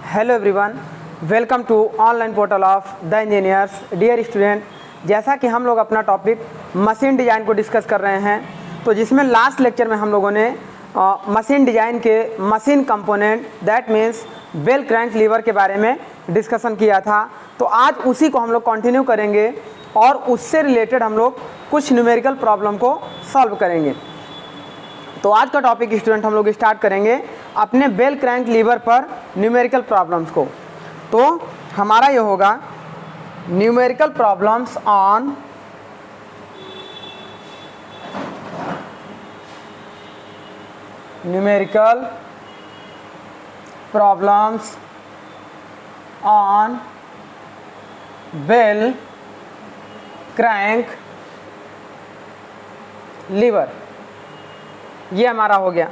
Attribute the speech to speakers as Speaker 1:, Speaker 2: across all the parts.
Speaker 1: Hello everyone, welcome to online portal of the engineers. Dear student, जैसा कि हम लोग अपना टॉपिक मशीन डिज़ाइन को डिस्कस कर रहे हैं, तो जिसमें लास्ट लेक्चर में हम लोगों ने मशीन डिज़ाइन के machine component that means bell crank lever के बारे में डिस्कशन किया था। तो आज उसी को हम लोग कंटिन्यू करेंगे और उससे रिलेटेड हम लोग कुछ न्यूमेरिकल प्रॉब्लम को सॉल्व करेंगे। तो आज का टॉपिक स्टूडेंट हम लोग स्टार्ट करेंगे अपने बेल क्रैंक लीवर पर न्यूमेरिकल प्रॉब्लम्स को। तो हमारा ये होगा numerical problems on numerical problems on bell crank lever, ये हमारा हो गया।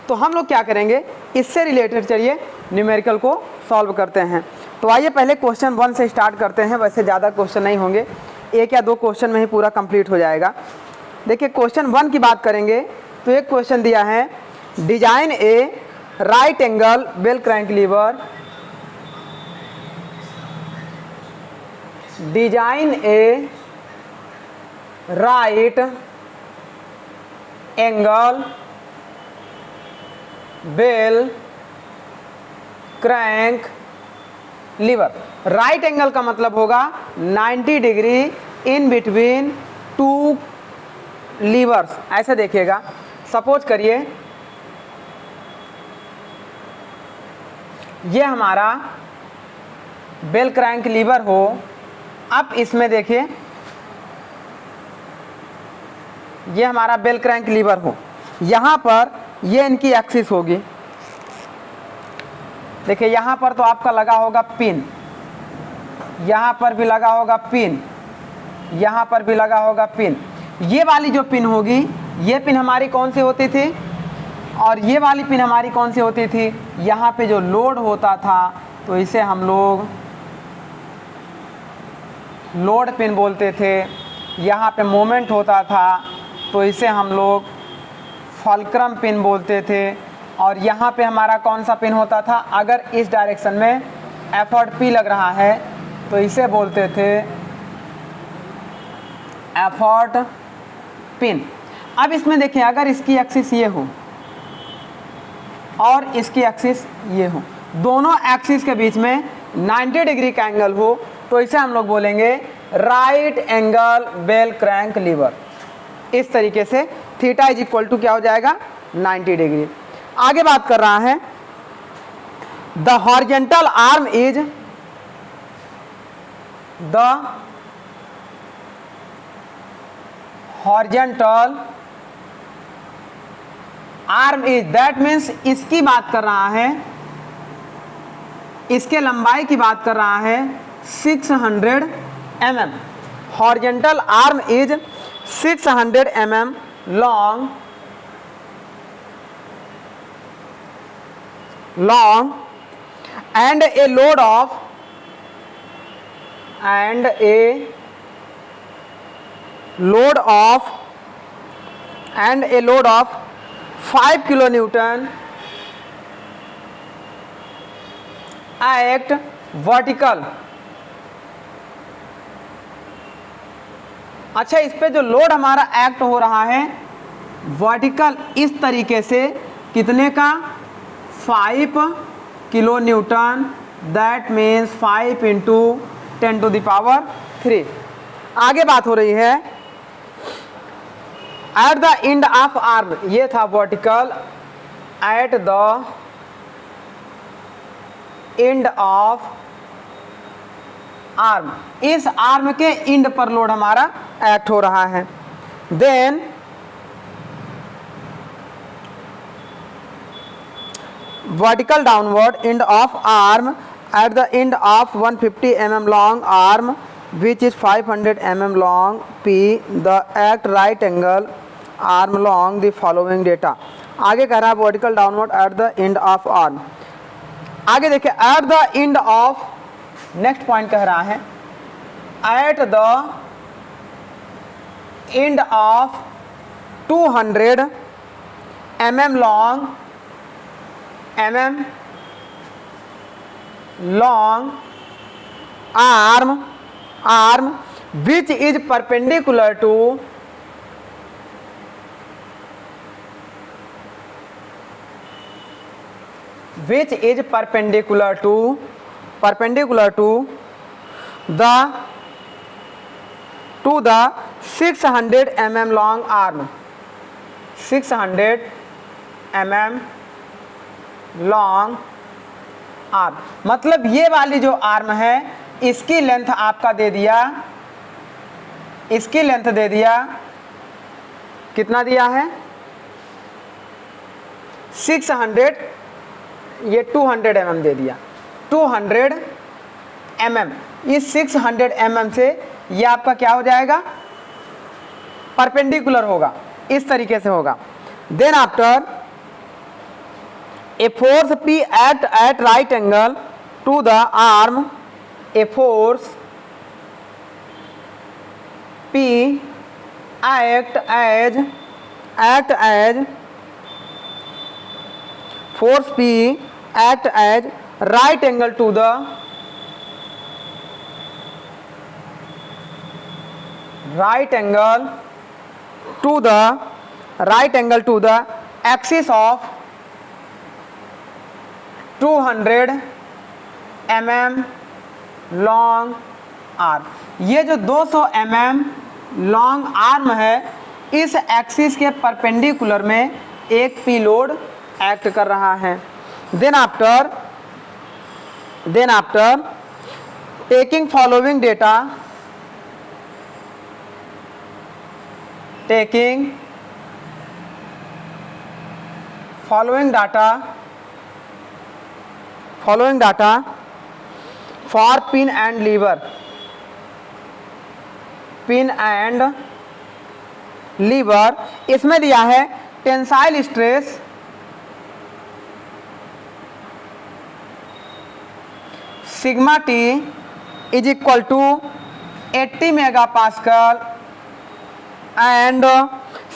Speaker 1: तो हम लोग क्या करेंगे, इससे रिलेटेड चलिए न्यूमेरिकल को सॉल्व करते हैं। तो आइए पहले क्वेश्चन 1 से स्टार्ट करते हैं। वैसे ज़्यादा क्वेश्चन नहीं होंगे, 1 या 2 क्वेश्चन में ही पूरा कंप्लीट हो जाएगा। देखिए क्वेश्चन 1 की बात करेंगे तो एक क्वेश्चन दिया है, design a right angle bell crank lever, design a right angle bell crank lever. Right angle का मतलब होगा 90 degree in between two levers. ऐसे देखिएगा, सपोज करिए ये हमारा बेल क्रैंक लीवर हो। अब इसमें देखिए ये हमारा बेल क्रैंक लीवर हो, यहाँ पर ये इनकी एक्सिस होगी। देखिए यहाँ पर तो आपका लगा होगा पिन, यहाँ पर भी लगा होगा पिन, यहाँ पर भी लगा होगा पिन। ये वाली जो पिन होगी, ये पिन हमारी कौन सी होती थी और ये वाली पिन हमारी कौन सी होती थी। यहाँ पे जो लोड होता था तो इसे हम लोग लोड पिन बोलते थे। यहाँ पे मोमेंट होता था तो इसे हम लोग फल्क्रम पिन बोलते थे। और यहाँ पे हमारा कौन सा पिन होता था, अगर इस डायरेक्शन में एफर्ट पी लग रहा है तो इसे बोलते थे एफर्ट पिन। अब इसमें देखिए, अगर इसकी एक्सिस ये हो और इसकी एक्सिस ये हो, दोनों एक्सिस के बीच में 90 डिग्री का एंगल हो, तो इसे हम लोग बोलेंगे right angle bell crank lever. इस तरीके से थीटा इज इक्वल टू क्या हो जाएगा, 90 डिग्री। आगे बात कर रहा है, the horizontal arm is the horizontal arm is, that means इसकी बात कर रहा है, इसके लंबाई की बात कर रहा है 600 mm। Horizontal arm is 600 mm long and a load of 5 kilonewton at vertical। अच्छा, इस पे जो लोड हमारा एक्ट हो रहा है वर्टिकल इस तरीके से, कितने का, 5 kilo newton, that means 5 into 10 to the power 3। आगे बात हो रही है at the end of arm, ये था vertical, at the end of arm, इस आर्म के एंड पर लोड हमारा एक्ट हो रहा है। Then vertical downward end of arm at the end of 150 mm long arm which is 500 mm long P, the act right angle arm long the following data। आगे कह रहा है vertical downward at the end of arm। आगे देखिए at the end of, next point कह रहा है at the end of 200 mm long long arm which is perpendicular to the 600 mm long arm, 600 mm long arm. मतलब ये वाली जो arm है इसकी लेंथ आपका दे दिया, इसकी लेंथ दे दिया, कितना दिया है 600, ये 200 mm दे दिया, 200 mm। इस 600 mm से ये आपका क्या हो जाएगा, परपेंडिकुलर होगा, इस तरीके से होगा। Then after a force P act at right angle to the arm, a force P act as force P act as right angle to the right angle to the axis of 200 mm long arm. ये जो 200 mm long arm है इस axis के perpendicular में एक P load act कर रहा है। Then after taking following data, following data for pin and lever, इसमें दिया है tensile stress sigma T is equal to 80 megapascal and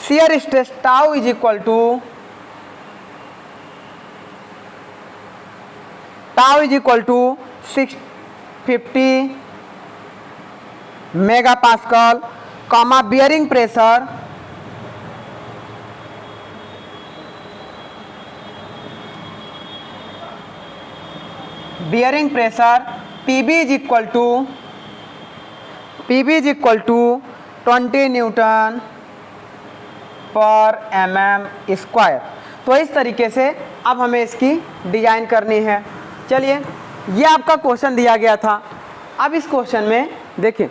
Speaker 1: shear stress tau is equal to 650 megapascal, comma bearing pressure PB is equal to 20 newton per mm square. तो इस तरीके से अब हमें इसकी डिजाइन करनी है। चलिए, ये आपका क्वेश्चन दिया गया था। अब इस क्वेश्चन में देखिए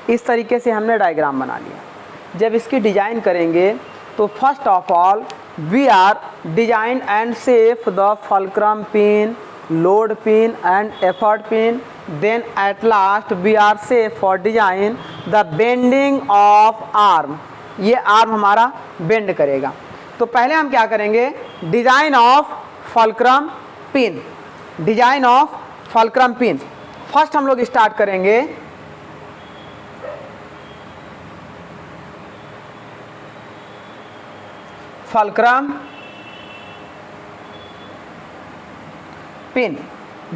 Speaker 1: इस तरीके से हमने डायग्राम बना लिया। जब इसकी डिजाइन करेंगे तो first of all we are design and safe the fulcrum pin, load pin and effort pin. Then at last we are safe for design the bending of arm. ये आर्म हमारा bend करेगा। तो पहले हम क्या करेंगे, design of fulcrum pin, design of fulcrum pin. First हम लोग स्टार्ट करेंगे फुलक्रम पिन।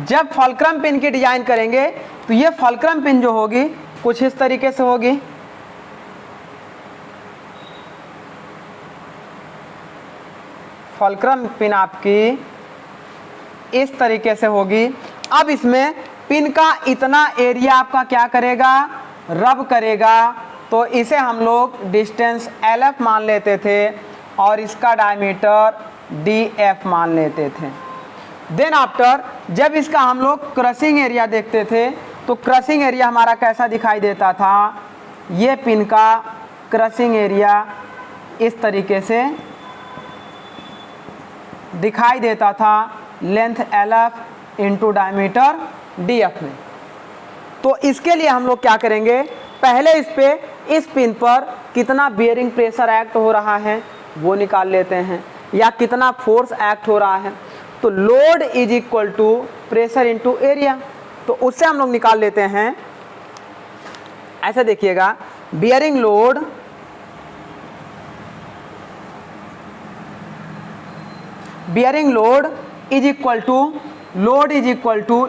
Speaker 1: जब फुलक्रम पिन की डिजाइन करेंगे तो ये फुलक्रम पिन जो होगी कुछ इस तरीके से होगी। फुलक्रम पिन आपकी इस तरीके से होगी। अब इसमें पिन का इतना एरिया आपका क्या करेगा, रब करेगा। तो इसे हम लोग डिस्टेंस LF मान लेते थे और इसका डायमीटर DF मान लेते थे। देन आफ्टर जब इसका हम लोग क्रशिंग एरिया देखते थे तो क्रशिंग एरिया हमारा कैसा दिखाई देता था, ये पिन का क्रशिंग एरिया इस तरीके से दिखाई देता था, length LF into diameter DF में। तो इसके लिए हम लोग क्या करेंगे, पहले इस पिन पर कितना बियरिंग प्रेशर एक्ट हो रहा है वो निकाल लेते हैं, या कितना फोर्स एक्ट हो रहा है। तो load is equal to pressure into area, तो उससे हम लोग निकाल लेते हैं। ऐसा देखिएगा, bearing load is equal to load is equal to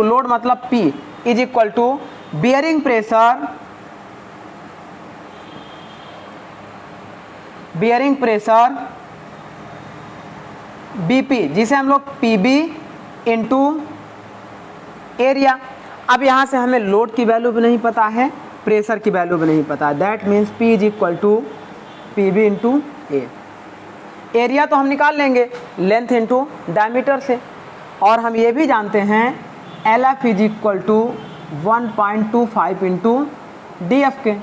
Speaker 1: load मतलब P is equal to bearing pressure BP, जिसे हम लोग PB इंटू एरिया। अब यहाँ से हमें लोड की वैल्यू भी नहीं पता है, प्रेशर की वैल्यू भी नहीं पता है, that means P is equal to PB into A. Area तो हम निकाल लेंगे लेंथ इंटू डायमीटर से, और हम ये भी जानते हैं LF is equal to 1.25 into DF के।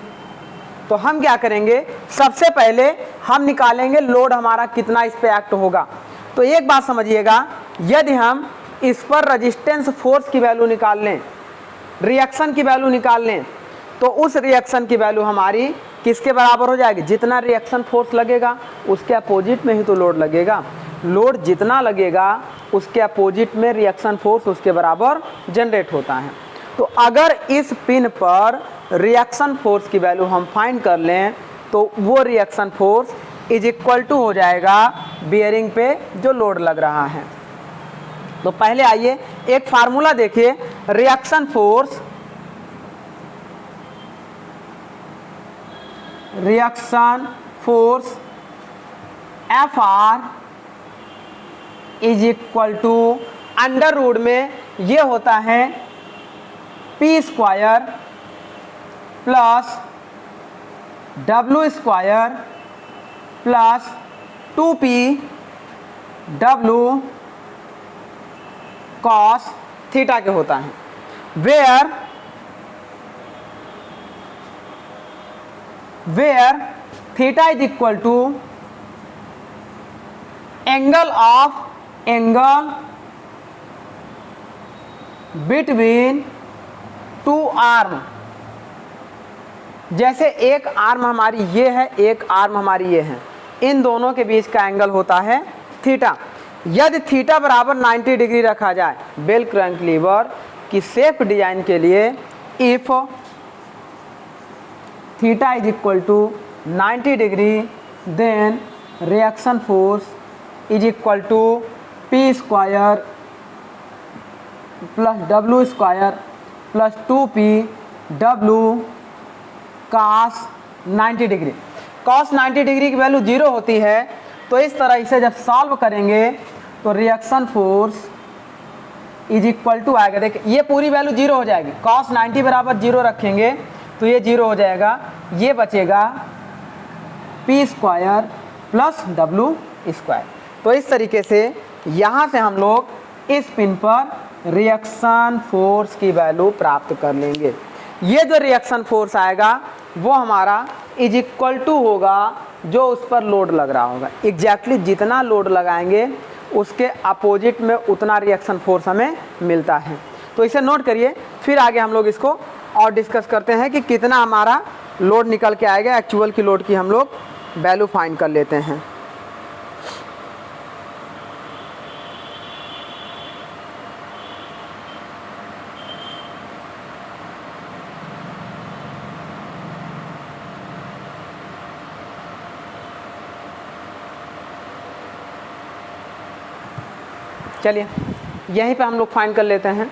Speaker 1: तो हम क्या करेंगे, सबसे पहले हम निकालेंगे लोड हमारा कितना इस पे एक्ट होगा। तो एक बात समझिएगा, यदि हम इस पर रेजिस्टेंस फोर्स की वैल्यू निकाल लें, रिएक्शन की वैल्यू निकाल लें, तो उस रिएक्शन की वैल्यू हमारी किसके बराबर हो जाएगी, जितना रिएक्शन फोर्स लगेगा उसके अपोजिट में ही तो लोड लगेगा। लोड जितना लगेगा उसके अपोजिट में रिएक्शन फोर्स उसके बराबर जनरेट होता है। तो अगर इस पिन पर रिएक्शन फोर्स की वैल्यू हम फाइंड कर लें तो वो reaction force is equal to हो जाएगा बियरिंग पे जो लोड लग रहा है। तो पहले आइए एक फार्मूला देखिए, reaction force FR is equal to under root में ये होता है P square plus W square plus 2P W cos theta के होता है, where theta is equal to angle between two arm. जैसे एक आर्म हमारी ये है, एक आर्म हमारी ये है, इन दोनों के बीच का एंगल होता है थीटा। यदि थीटा बराबर 90 डिग्री रखा जाए बेल क्रैंक लीवर की सेफ डिजाइन के लिए, if theta is equal to 90 degree then reaction force is equal to P square plus W square plus 2P W cos 90 degree. cos 90 degree की value 0 होती है, तो इस तरह इसे जब सॉल्व करेंगे तो reaction force is equal to आएगा, देखिए ये पूरी वैल्यू 0 हो जाएगी, cos 90 बराबर 0 रखेंगे तो ये 0 हो जाएगा, ये बचेगा P square plus W square. तो इस तरीके से यहाँ से हम लोग इस पिन पर रिएक्शन फोर्स की वैल्यू प्राप्त कर लेंगे। ये जो रिएक्शन फोर्स आएगा वो हमारा इज इक्वल टू होगा जो उस पर लोड लग रहा होगा। एग्जैक्टली जितना लोड लगाएंगे उसके अपोजिट में उतना रिएक्शन फोर्स हमें मिलता है। तो इसे नोट करिए, फिर आगे हम लोग इसको और डिस्कस करते हैं कि कितना हमारा लोड निकल के आएगा। एक्चुअल की लोड की हम लोग वैल्यू फाइंड कर लेते हैं। चलिए यहीं पे हम लोग फाइंड कर लेते हैं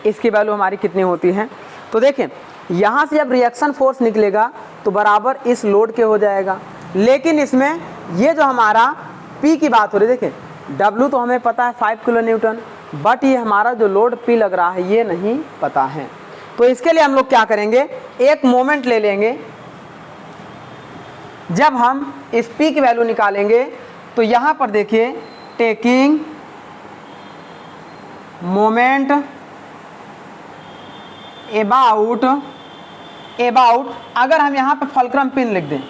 Speaker 1: इसकी वैल्यू हमारी कितनी होती है। तो देखें यहाँ से जब रिएक्शन फोर्स निकलेगा तो बराबर इस लोड के हो जाएगा, लेकिन इसमें ये जो हमारा P की बात हो रही है, देखें W तो हमें पता है 5 किलो न्यूटन, बट ये हमारा जो लोड P लग रहा है ये नहीं पता है। तो इसके लिए हम लोग क्या करेंगे, एक मोमेंट ले लेंगे। जब हम इस P की वैल्यू निकालेंगे तो यहाँ पर देखिए टेकिंग मोमेंट अबाउट अगर हम यहाँ पे फलक्रम पिन लिख दें,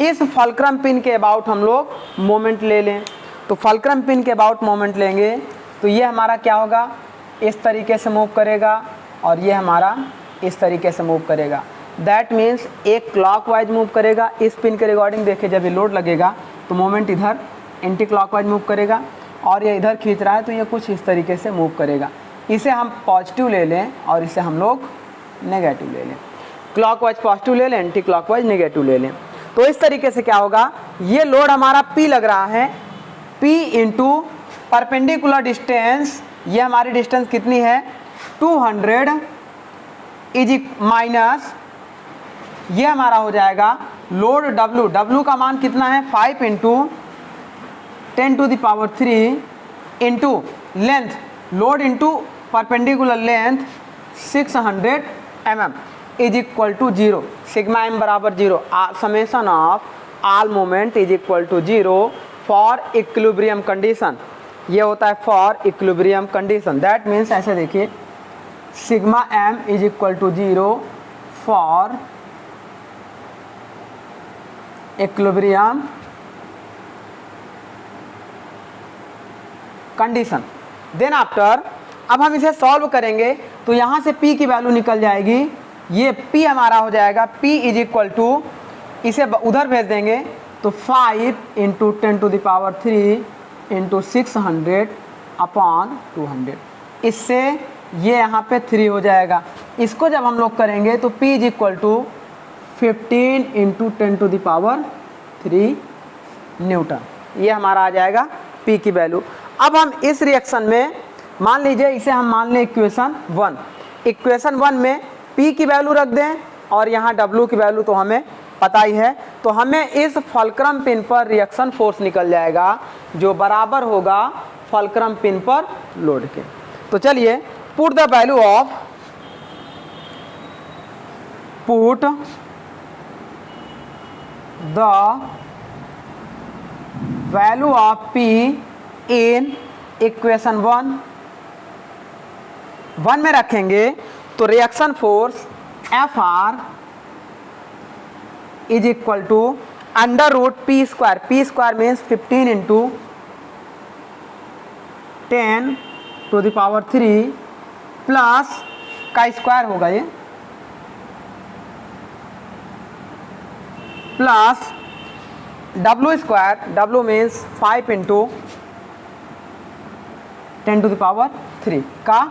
Speaker 1: इस फलक्रम पिन के अबाउट हम लोग मोमेंट ले लें, तो फलक्रम पिन के अबाउट मोमेंट लेंगे तो ये हमारा क्या होगा, इस तरीके से मूव करेगा और ये हमारा इस तरीके से मूव करेगा। दैट मीन्स एक क्लॉकवाइज मूव करेगा इस पिन के रिगार्डिंग। देखिए जब ये लोड लगेगा तो मोमेंट इधर एंटी क्लॉकवाइज मूव करेगा और ये इधर खींच रहा है तो ये कुछ इस तरीके से मूव करेगा। इसे हम पॉजिटिव ले लें और इसे हम लोग नेगेटिव ले लें, क्लॉकवाइज पॉजिटिव ले लें, एंटी क्लॉकवाइज नेगेटिव ले लें। तो इस तरीके से क्या होगा, ये लोड हमारा P लग रहा है, P इंटू परपेंडिकुलर डिस्टेंस, ये हमारी डिस्टेंस कितनी है 200 इज माइनस ये हमारा हो जाएगा लोड W, W का मान कितना है 5 into 10⁻³ into length, load into perpendicular length 600 mm is equal to 0, sigma m बराबर 0, summation of all moment is equal to 0 for equilibrium condition. ये होता है for equilibrium condition, that means ऐसे देखिए sigma m is equal to 0 for equilibrium condition. Then after अब हम इसे solve करेंगे तो यहाँ से P की वैल्यू निकल जाएगी, ये P हमारा हो जाएगा P इज इक्वल टू, इसे उधर भेज देंगे तो 5 इंटू 10⁻³ इंटू 600 अपॉन 200, इससे ये यहाँ पे 3 हो जाएगा। इसको जब हम लोग करेंगे तो P is equal to 15 into 10⁻³ newton, ये हमारा आ जाएगा P की वैल्यू। अब हम इस रिएक्शन में मान लीजिए इसे हम मान लें इक्वेशन 1, इक्वेशन 1 में P की वैल्यू रख दें और यहाँ W की वैल्यू तो हमें पता ही है, तो हमें इस फल्क्रम पिन पर रिएक्शन फोर्स निकल जाएगा जो बराबर होगा फल्क्रम पिन पर लोड के। तो चलिए put the value of P in equation 1 में रखेंगे तो reaction force Fr is equal to √P square, P square means 15 into 10⁻³ plus का स्क्वायर होगा ये, plus W square, W means 5 into 10⁻³ का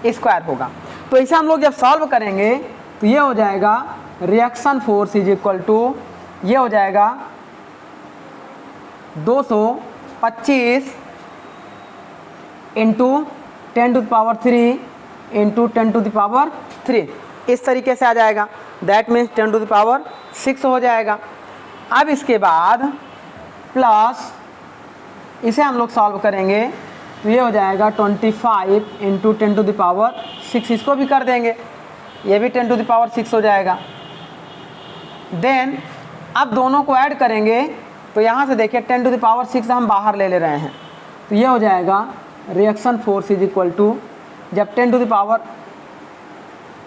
Speaker 1: स्क्वायर होगा। तो इसे हम लोग जब सॉल्व करेंगे तो ये हो जाएगा reaction force is equal to, ये हो जाएगा 225 इंटू 10⁻³ इंटू 10⁻³, इस तरीके से आ जाएगा, दैट मीन्स 10⁻6 हो जाएगा। अब इसके बाद प्लस इसे हम लोग सॉल्व करेंगे तो ये हो जाएगा 25 इंटू 10⁻6, इसको भी कर देंगे, ये भी 10⁻6 हो जाएगा। देन अब दोनों को ऐड करेंगे तो यहाँ से देखिए 10⁻6 हम बाहर ले रहे हैं, तो ये हो जाएगा reaction force is equal to, जब 10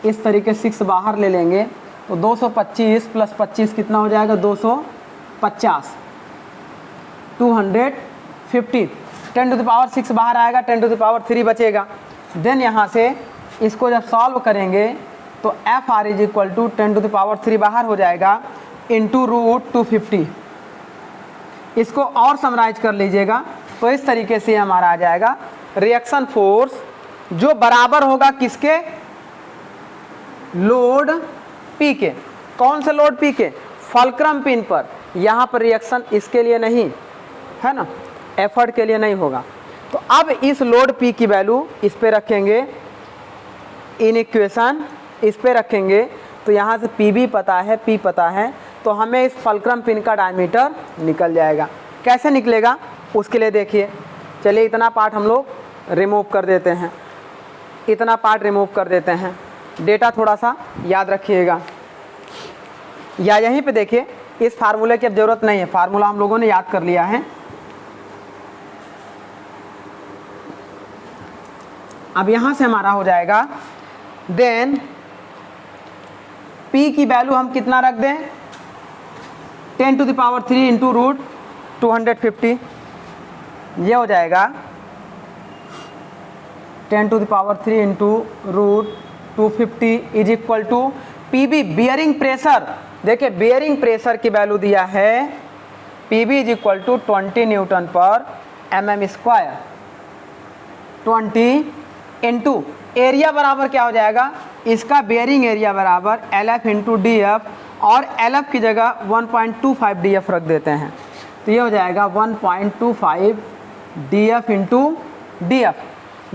Speaker 1: इस तरीके 6 बाहर ले लेंगे तो 225 प्लस 25 कितना हो जाएगा 250, 250, 10⁻6 बाहर आएगा, 10⁻³ बचेगा। देन यहाँ से इसको जब सॉल्व करेंगे तो Fr इज इक्वल टू 10⁻³ बाहर हो जाएगा इंटू √250, इसको और समराइज कर लीजिएगा तो इस तरीके से हमारा आ जाएगा रिएक्शन फोर्स जो बराबर होगा किसके, लोड P के। कौन से लोड P के, फल्क्रम पिन पर। यहाँ पर रिएक्शन इसके लिए नहीं है ना, एफर्ट के लिए नहीं होगा। तो अब इस लोड P की वैल्यू इस पे रखेंगे, इन इक्वेशन इस पे रखेंगे तो यहाँ से P भी पता है, P पता है, तो हमें इस फल्क्रम पिन का डायमीटर निकल जाएगा। कैसे निकलेगा उसके लिए देखिए, चलिए इतना पार्ट हम लोग रिमूव कर देते हैं, इतना पार्ट रिमूव कर देते हैं, डेटा थोड़ा सा याद रखिएगा, या यहीं पे देखिए इस फार्मूले की अब ज़रूरत नहीं है, फार्मूला हम लोगों ने याद कर लिया है। अब यहाँ से हमारा हो जाएगा, देन P की वैल्यू हम कितना रख दें 10⁻³ इंटू √250, ये हो जाएगा 10⁻³ into √250 is equal to PB bearing pressure. देखिए बियरिंग प्रेशर की वैल्यू दिया है PB is equal to 20 newton per mm square, 20 into area बराबर क्या हो जाएगा, इसका बेयरिंग एरिया बराबर LF इंटू DF और LF की जगह 1.25 DF रख देते हैं, तो ये हो जाएगा 1.25 DF इंटू DF।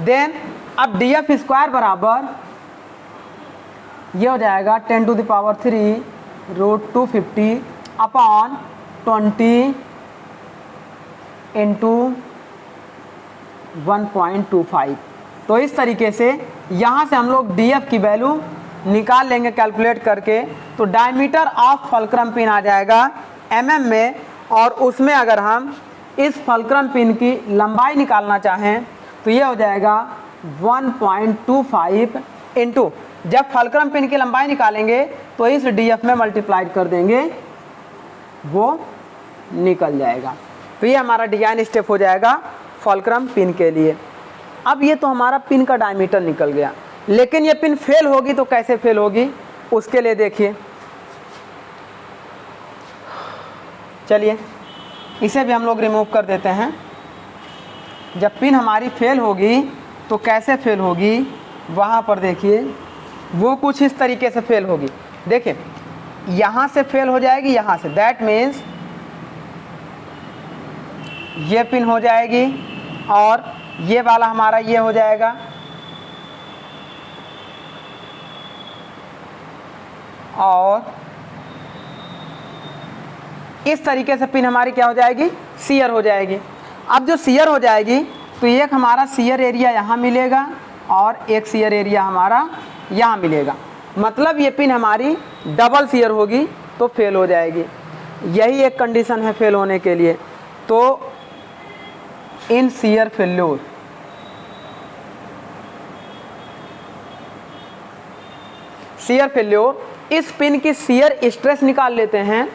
Speaker 1: देन अब DF स्क्वायर बराबर ये हो जाएगा 10⁻³ अपॉन 20 इंटू 1.25। तो इस तरीके से यहाँ से हम लोग DF की वैल्यू निकाल लेंगे कैलकुलेट करके। तो डायमीटर ऑफ फल्क्रम पिन आ जाएगा mm में, और उसमें अगर हम इस फल्क्रम पिन की लंबाई निकालना चाहें तो ये हो जाएगा 1.25 इंटू, जब फल्क्रम पिन की लंबाई निकालेंगे तो इस DF में मल्टीप्लाइड कर देंगे, वो निकल जाएगा। तो ये हमारा डिजाइन स्टेप हो जाएगा फल्क्रम पिन के लिए। अब ये तो हमारा पिन का डायमीटर निकल गया, लेकिन ये पिन फेल होगी तो कैसे फेल होगी उसके लिए देखिए। चलिए इसे भी हम लोग रिमूव कर देते हैं। जब पिन हमारी फेल होगी तो कैसे फेल होगी वहाँ पर देखिए, वो कुछ इस तरीके से फेल होगी। देखिए यहाँ से फेल हो जाएगी, यहाँ से, दैट मीन्स ये पिन हो जाएगी और ये वाला हमारा ये हो जाएगा, और इस तरीके से पिन हमारी क्या हो जाएगी, शियर हो जाएगी। अब जो शियर हो जाएगी तो एक हमारा शियर एरिया यहाँ मिलेगा और एक शियर एरिया हमारा यहाँ मिलेगा, मतलब ये पिन हमारी डबल शियर होगी तो फेल हो जाएगी। यही एक कंडीशन है फेल होने के लिए। तो इन शियर फेल्योर, शियर फेल्योर, इस पिन की शियर स्ट्रेस निकाल लेते हैं।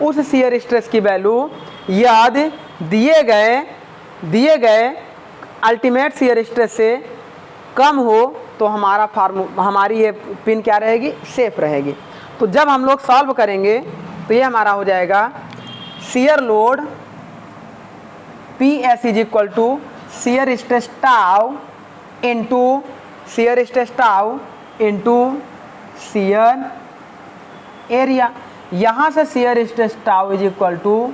Speaker 1: उस शियर स्ट्रेस की वैल्यू याद दिए गए अल्टीमेट शियर स्ट्रेस से कम हो तो हमारी ये पिन क्या रहेगी, सेफ रहेगी। तो जब हम लोग सॉल्व करेंगे तो ये हमारा हो जाएगा shear load PS is equal to shear stress tau into shear stress tau into shear area. यहाँ से shear stress tau is equal to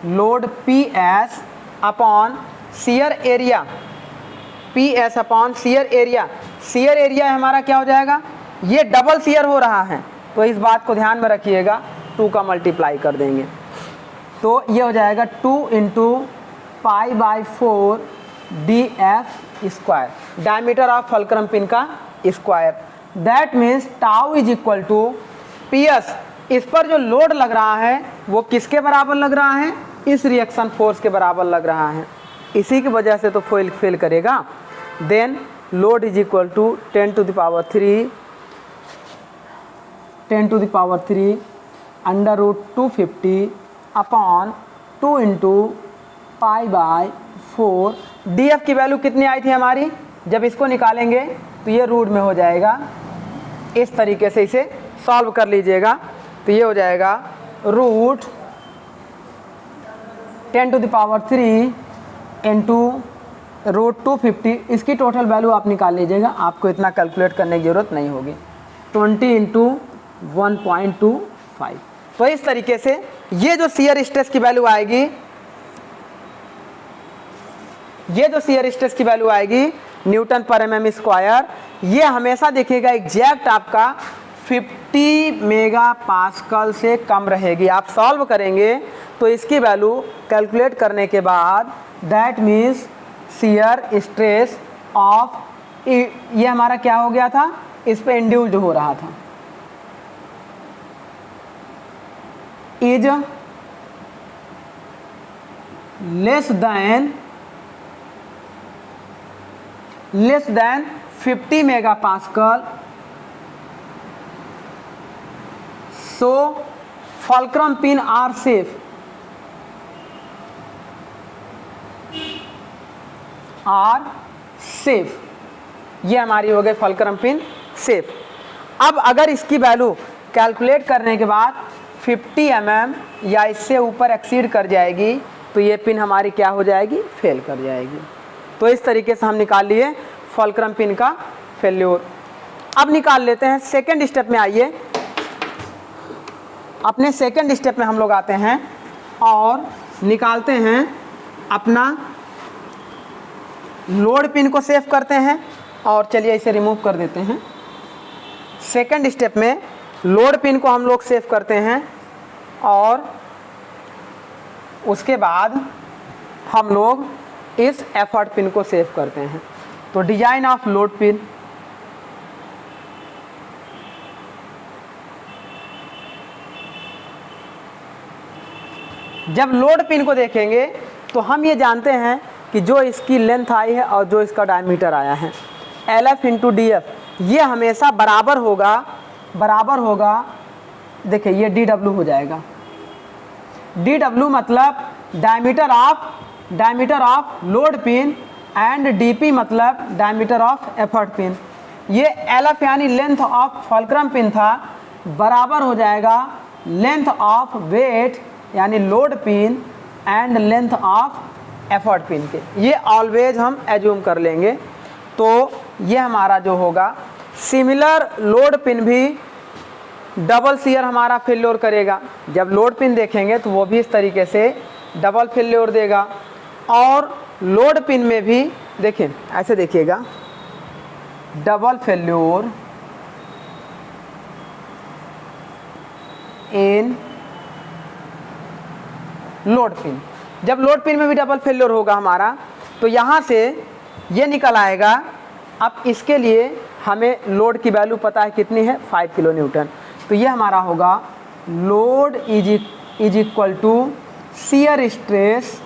Speaker 1: load PS upon shear area, PS upon shear area. Shear area हमारा क्या हो जाएगा, ये double shear हो रहा है तो इस बात को ध्यान में रखिएगा, 2 का मल्टीप्लाई कर देंगे तो ये हो जाएगा 2 into π/4 DF square, diameter of fulcrum pin का square. That means tau is equal to PS। इस पर जो लोड लग रहा है वो किसके बराबर लग रहा है, इस रिएक्शन फोर्स के बराबर लग रहा है, इसी की वजह से तो फेल करेगा। Then load is equal to 10⁻³ √250 upon 2 into π/4। DF की वैल्यू कितनी आई थी हमारी, जब इसको निकालेंगे तो ये रूट में हो जाएगा। इस तरीके से इसे सॉल्व कर लीजिएगा तो ये हो जाएगा रूट 10⁻³ इंटू √250। इसकी टोटल वैल्यू आप निकाल लीजिएगा, आपको इतना कैलकुलेट करने की ज़रूरत नहीं होगी। 20 इंटू 1.25। तो इस तरीके से ये जो शियर स्ट्रेस की वैल्यू आएगी, न्यूटन पर mm स्क्वायर, ये हमेशा देखिएगा एग्जैक्ट आपका 50 मेगापास्कल से कम रहेगी। आप सॉल्व करेंगे तो इसकी वैल्यू कैलकुलेट करने के बाद that means shear stress of, ये हमारा क्या हो गया था, इस पे इंड्यूस्ड हो रहा था, is less than 50 megapascal. So fulcrum pin are safe, ये हमारी हो गई फल्क्रम पिन सेफ। अब अगर इसकी वैल्यू कैलकुलेट करने के बाद 50 mm या इससे ऊपर एक्सीड कर जाएगी तो ये पिन हमारी क्या हो जाएगी, फेल कर जाएगी। तो इस तरीके से हम निकाल लिए फल्क्रम पिन का फेल्योर। अब निकाल लेते हैं सेकेंड स्टेप में। आइए अपने सेकंड स्टेप में हम लोग आते हैं और निकालते हैं अपना लोड पिन को सेव करते हैं और चलिए इसे रिमूव कर देते हैं। सेकंड स्टेप में लोड पिन को हम लोग सेव करते हैं और उसके बाद हम लोग इस एफर्ट पिन को सेव करते हैं। तो डिजाइन ऑफ लोड पिन, जब लोड पिन को देखेंगे तो हम ये जानते हैं कि जो इसकी लेंथ आई है और जो इसका डायमीटर आया है LF इंटू DF, ये हमेशा बराबर होगा। देखिए ये DW हो जाएगा। DW मतलब diameter of load pin and DP मतलब डायमीटर ऑफ एफर्ट पिन। ये LF यानी लेंथ ऑफ फुलक्रम पिन था, बराबर हो जाएगा लेंथ ऑफ वेट यानी load pin and length of effort pin के। ये ऑलवेज हम एज्यूम कर लेंगे। तो ये हमारा जो होगा, सिमिलर लोड पिन भी डबल शियर हमारा फेल्योर करेगा। जब लोड पिन देखेंगे तो वो भी इस तरीके से डबल फेल्योर देगा। और लोड पिन में भी देखें, ऐसे देखिएगा, double failure in load pin. जब लोड पिन में भी डबल फेल्योर होगा हमारा, तो यहाँ से ये निकल आएगा। अब इसके लिए हमें लोड की वैल्यू पता है कितनी है, 5 किलो न्यूटन। तो ये हमारा होगा load is equal to shear stress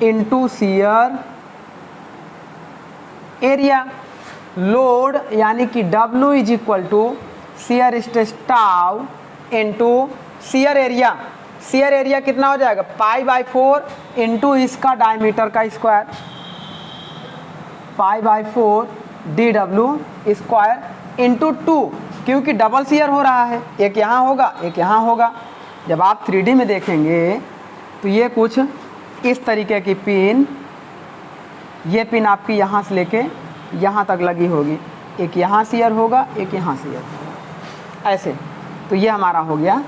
Speaker 1: into shear area. Load यानी कि W is equal to shear stress tau into shear area. Shear area कितना हो जाएगा, π/4 इंटू इसका डायमीटर का स्क्वायर, π/4 DW स्क्वायर इंटू 2, क्योंकि डबल शियर हो रहा है, एक यहाँ होगा एक यहाँ होगा। जब आप 3D में देखेंगे तो ये कुछ इस तरीके की पिन, ये पिन आपकी यहाँ से लेके यहाँ तक लगी होगी, एक यहाँ शियर होगा एक यहाँ शियर होगा, ऐसे। तो ये हमारा हो गया।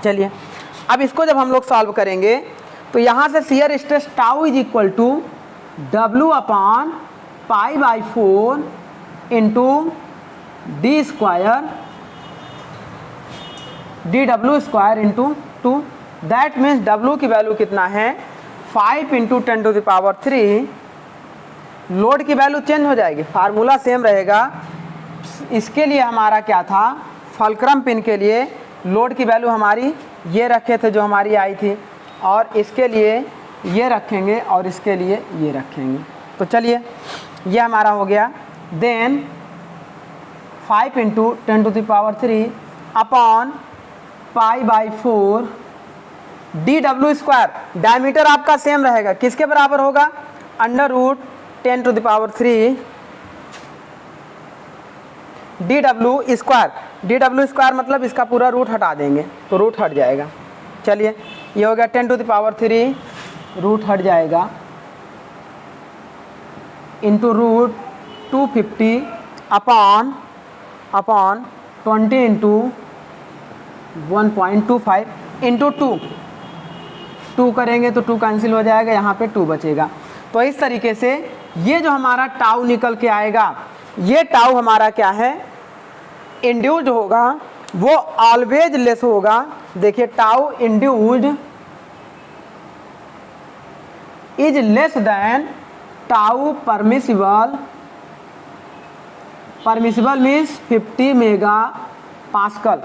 Speaker 1: चलिए अब इसको जब हम लोग सॉल्व करेंगे तो यहाँ से shear stress tau is equal to W upon π/4 into D square DW square into 2। That means W की वैल्यू कितना है, 5 इंटू 10⁻³ लोड की वैल्यू चेंज हो जाएगी, फार्मूला सेम रहेगा। इसके लिए हमारा क्या था, फुलक्रम पिन के लिए लोड की वैल्यू हमारी ये रखे थे जो हमारी आई थी, और इसके लिए ये रखेंगे और इसके लिए ये रखेंगे। तो चलिए ये हमारा हो गया। Then 5 into 10⁻³ upon π/4 DW square. Diameter आपका सेम रहेगा, किसके बराबर होगा, √10⁻³ DW स्क्वायर। DW स्क्वायर मतलब इसका पूरा रूट हटा देंगे तो रूट हट जाएगा। चलिए ये हो गया 10⁻³ रूट हट जाएगा इंटू √250 अपॉन 20 इंटू 1.25 इंटू 2 करेंगे तो 2 कैंसिल हो जाएगा, यहाँ पे 2 बचेगा। तो इस तरीके से ये जो हमारा टाउ निकल के आएगा, ये टाउ हमारा क्या है, इंड्यूस्ड होगा, वो ऑलवेज लेस होगा। देखिए tau induced is less than tau permissible. Permissible means 50 megapascal.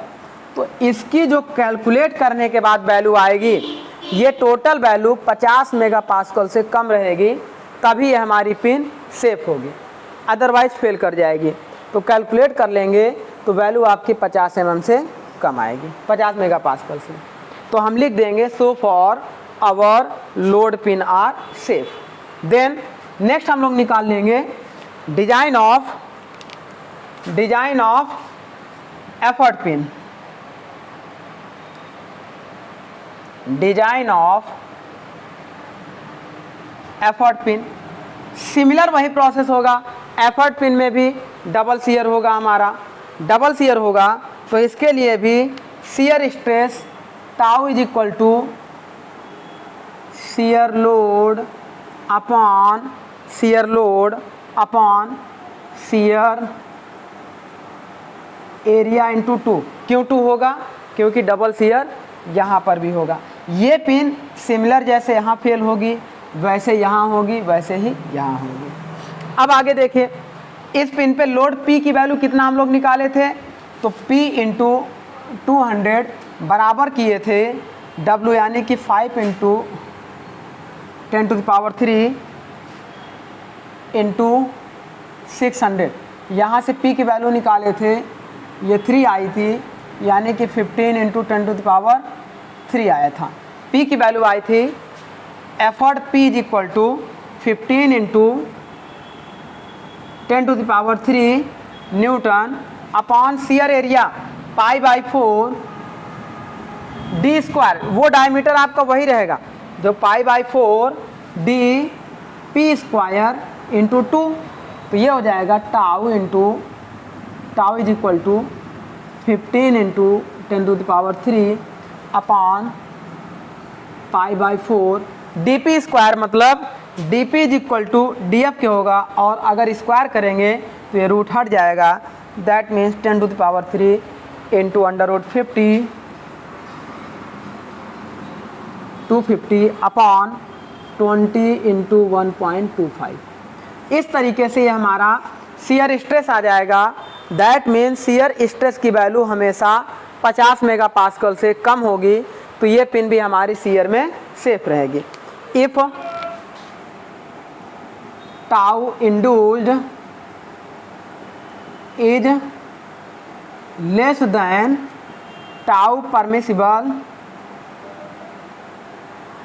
Speaker 1: तो इसकी जो कैलकुलेट करने के बाद वैल्यू आएगी, ये टोटल वैल्यू 50 मेगापास्कल से कम रहेगी, तभी ये हमारी पिन सेफ होगी, अदरवाइज फेल कर जाएगी। तो कैलकुलेट कर लेंगे तो वैल्यू आपकी 50 mm से कम आएगी, 50 मेगापास्कल से। तो हम लिख देंगे so for our load pin are safe. Then next हम लोग निकाल लेंगे design of effort pin. Design of effort pin similar वही प्रोसेस होगा। एफर्ट पिन में भी डबल शियर होगा हमारा, डबल शियर होगा तो इसके लिए भी shear stress tau is equal to shear load upon shear area into 2। क्यों 2 होगा? क्योंकि डबल शियर यहाँ पर भी होगा। ये पिन सिमिलर जैसे यहाँ फेल होगी वैसे यहाँ होगी, वैसे ही यहाँ होगी। अब आगे देखिए, इस पिन पे लोड P की वैल्यू कितना हम लोग निकाले थे, तो P इंटू 200 बराबर किए थे W यानी कि 5 इंटू 10⁻³ इंटू 600। यहाँ से P की वैल्यू निकाले थे, ये 3 आई थी, यानी कि 15 इंटू 10⁻³ आया था। P की वैल्यू आई थी, effort P is equal to 15 into 10⁻³ newton upon shear area π/4 d square. वो डायमीटर आपका वही रहेगा जो π/4 d p स्क्वायर इंटू 2। तो ये हो जाएगा tau is equal to 15 into 10⁻³ upon π/4 dp square, मतलब dp is equal to df के होगा, और अगर स्क्वायर करेंगे तो ये रूट हट जाएगा। That means 10⁻³ into √50 250 upon 20 into 1.25। इस तरीके से ये हमारा शियर स्ट्रेस आ जाएगा। दैट मीन्स शियर स्ट्रेस की वैल्यू हमेशा 50 मेगापास्कल से कम होगी, तो ये पिन भी हमारी शियर में सेफ रहेगी। If tau induced is less than tau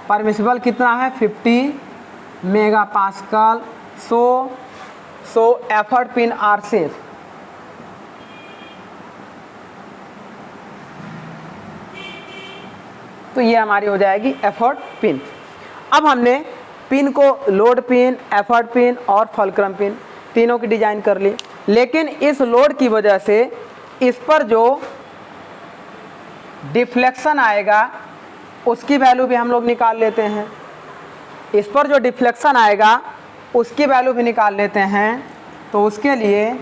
Speaker 1: permissible कितना है 50 megapascal, so effort pin are safe. तो ये हमारी हो जाएगी एफर्ट पिन। अब हमने पिन को लोड पिन, एफर्ट पिन और फुलक्रम पिन तीनों की डिजाइन कर ली, लेकिन इस लोड की वजह से इस पर जो डिफ्लेक्शन आएगा उसकी वैल्यू भी हम लोग निकाल लेते हैं। इस पर जो डिफ्लेक्शन आएगा उसकी वैल्यू भी निकाल लेते हैं। तो उसके लिए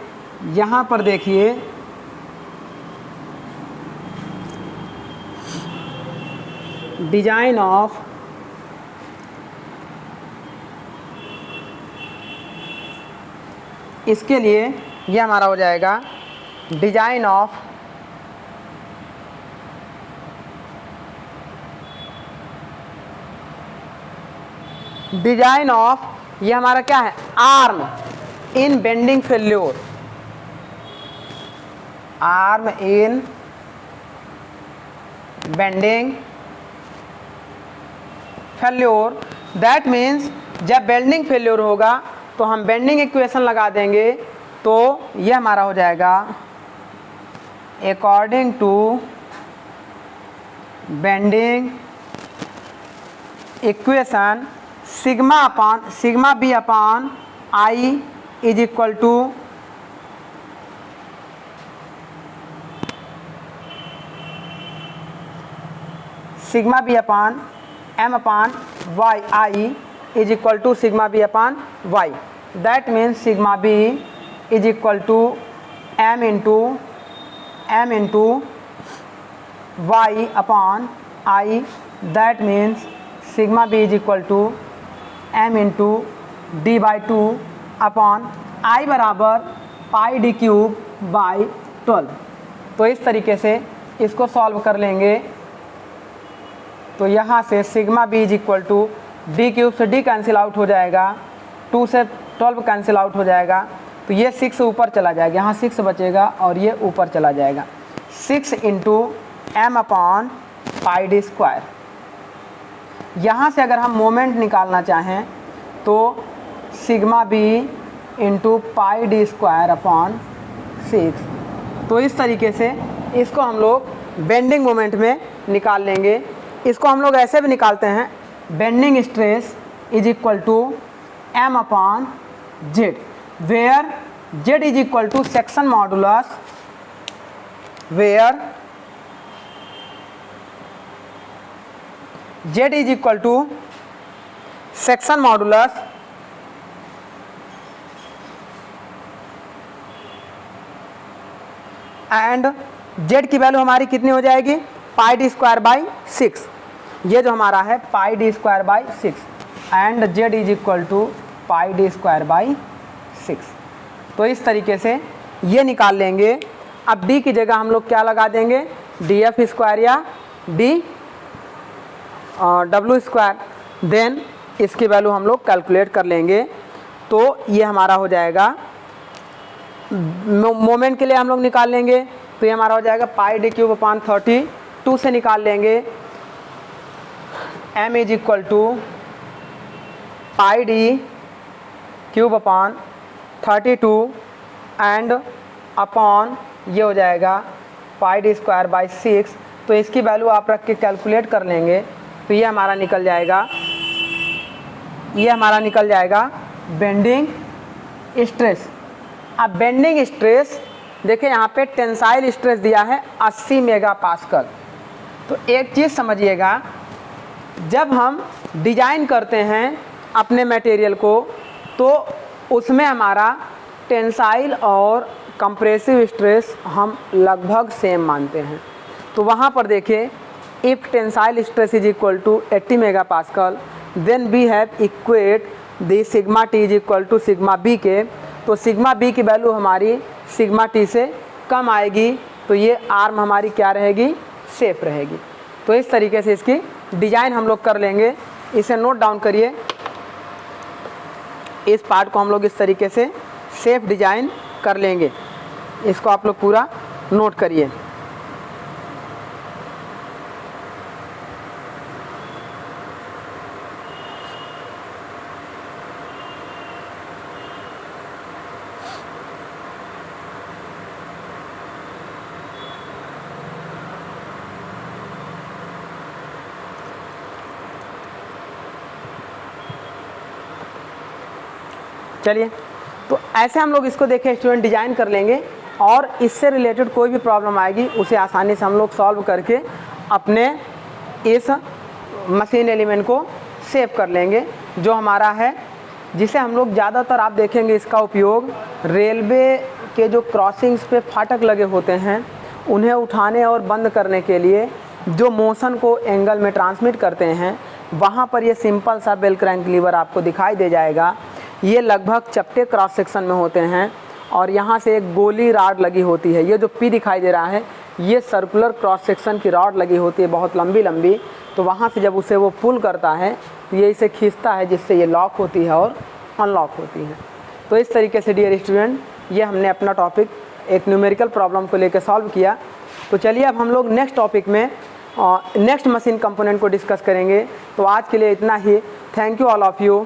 Speaker 1: यहाँ पर देखिए, डिजाइन ऑफ इसके लिए ये हमारा हो जाएगा डिजाइन ऑफ ये हमारा क्या है, arm in bending failure, arm in bending failure. That means जब बेंडिंग फेल्योर होगा तो हम बेंडिंग इक्वेशन लगा देंगे, तो ये हमारा हो जाएगा according to bending equation sigma B upon I is equal to sigma B upon m upon y, i is equal to sigma B upon y। That means sigma B is equal to m into y upon i। That means sigma B is equal to m into d/2 upon i बराबर πd³/12। तो इस तरीके से इसको solve कर लेंगे। तो यहाँ से sigma B is equal to d³ से d कैंसिल आउट हो जाएगा, 2 से 12 कैंसिल आउट हो जाएगा, तो ये 6 ऊपर चला जाएगा, यहाँ 6 बचेगा और ये ऊपर चला जाएगा। 6 इंटू m अपॉन πd²। यहाँ से अगर हम मोमेंट निकालना चाहें तो sigma B into πd² upon 6। तो इस तरीके से इसको हम लोग बेंडिंग मोमेंट में निकाल लेंगे। इसको हम लोग ऐसे भी निकालते हैं, bending stress is equal to m upon z, where Z is equal to section modulus where Z is equal to section modulus and Z की वैल्यू हमारी कितनी हो जाएगी, पाई डी स्क्वायर बाई 6। ये जो हमारा है pi D square by 6 and Z is equal to pi D square by 6। तो इस तरीके से ये निकाल लेंगे। अब D की जगह हम लोग क्या लगा देंगे, डी एफ स्क्वायर या डी डब्ल्यू स्क्वायर, देन इसकी वैल्यू हम लोग कैलकुलेट कर लेंगे। तो ये हमारा हो जाएगा, मोमेंट के लिए हम लोग निकाल लेंगे, तो ये हमारा हो जाएगा पाई डी क्यूब अपॉन 32 से निकाल लेंगे। m is equal to pi D cube upon 32 and upon ये हो जाएगा पाई डी स्क्वायर बाई 6। तो इसकी वैल्यू आप रख के कैलकुलेट कर लेंगे, तो ये हमारा निकल जाएगा, ये हमारा निकल जाएगा बेंडिंग स्ट्रेस। अब बेंडिंग स्ट्रेस देखिए यहाँ पे टेंसाइल स्ट्रेस दिया है 80 मेगापास्कल। तो एक चीज़ समझिएगा, जब हम डिजाइन करते हैं अपने मटेरियल को तो उसमें हमारा टेंसाइल और कंप्रेसिव स्ट्रेस हम लगभग सेम मानते हैं। तो वहाँ पर देखिए if tensile stress is equal to 80 megapascal then we have equate the sigma T is equal to sigma B के। तो सिग्मा बी की वैल्यू हमारी सिग्मा टी से कम आएगी, तो ये आर्म हमारी क्या रहेगी, सेफ रहेगी। तो इस तरीके से इसकी डिज़ाइन हम लोग कर लेंगे। इसे नोट डाउन करिए, इस पार्ट को हम लोग इस तरीके से सेफ डिज़ाइन कर लेंगे। इसको आप लोग पूरा नोट करिए। चलिए, तो ऐसे हम लोग इसको देखें स्टूडेंट डिज़ाइन कर लेंगे और इससे रिलेटेड कोई भी प्रॉब्लम आएगी उसे आसानी से हम लोग सॉल्व करके अपने इस मशीन एलिमेंट को सेव कर लेंगे जो हमारा है, जिसे हम लोग ज़्यादातर आप देखेंगे इसका उपयोग रेलवे के जो क्रॉसिंग्स पे फाटक लगे होते हैं उन्हें उठाने और बंद करने के लिए, जो मोशन को एंगल में ट्रांसमिट करते हैं, वहाँ पर ये सिंपल सा बेल क्रैंक लीवर आपको दिखाई दे जाएगा। ये लगभग चपटे क्रॉस सेक्शन में होते हैं और यहाँ से एक गोली रॉड लगी होती है। ये जो पी दिखाई दे रहा है ये सर्कुलर क्रॉस सेक्शन की रॉड लगी होती है, बहुत लंबी लंबी। तो वहाँ से जब उसे वो पुल करता है तो ये इसे खींचता है, जिससे ये लॉक होती है और अनलॉक होती है। तो इस तरीके से डियर स्टूडेंट ये हमने अपना टॉपिक एक न्यूमेरिकल प्रॉब्लम को लेकर सॉल्व किया। तो चलिए अब हम लोग नेक्स्ट टॉपिक में नेक्स्ट मशीन कंपोनेंट को डिस्कस करेंगे। तो आज के लिए इतना ही। Thank you all of you.